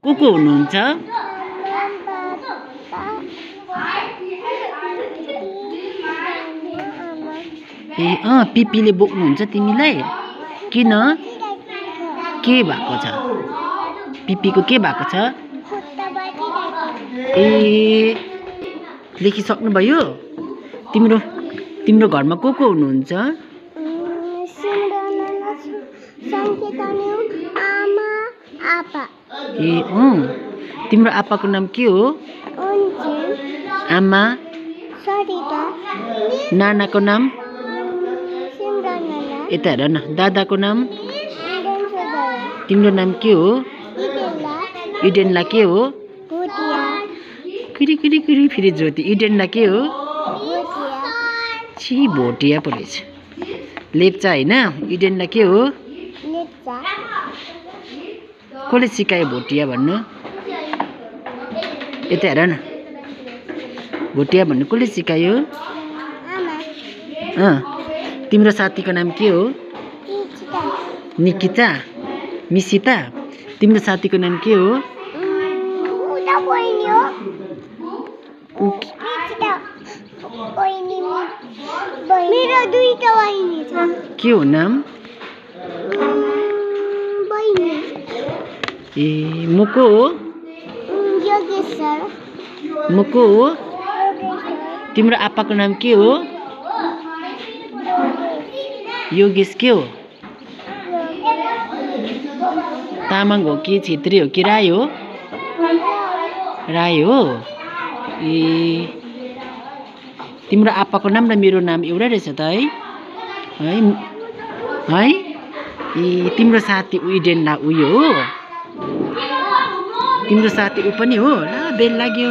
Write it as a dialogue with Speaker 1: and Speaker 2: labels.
Speaker 1: को हुनुहुन्छ? ए पिपीले बोक्नुहुन्छ तिमीलाई? किन? के भएको छ? पिपीको के भएको छ? ए लेखिसक्नुभयो? तिम्रो घरमा को हुनुहुन्छ? ए तिम्रो आप्पाको नाम के हो? आमा? नानाको नाम? यता हेर न। दादाको नाम? तिम्रो नाम के हो? इडेनला के हो? किरी किरी किरी फेरि ज्योति। इडेनला के हो? छि भोटिया पो रहेछ। लेप्चा होइन? इडेनला के हो? कसले सिकायो भोटिया भन्नु? यता हेर न। भोटिया भन्नु कसले सिकायो? तिम्रो साथीको नाम के हो? निकिता? मिसिता? तिम्रो साथीको नाम के हो?
Speaker 2: मेरो दुईटा बहिनी छ।
Speaker 1: के हो नाम? ए म को हो?
Speaker 2: योगेश्वर।
Speaker 1: म को हो? तिम्रो आप्पाको नाम के हो? योगेश के हो? तामाङ हो कि छेत्री हो कि राई हो? राई हो। ए तिम्रो आप्पाको नाम र मेरो नाम एउटै रहेछ त है? ए तिम्रो साथी इडेनला उयो हो? तिम्रो साथी ऊ पनि हो? ल बेल लाग्यो।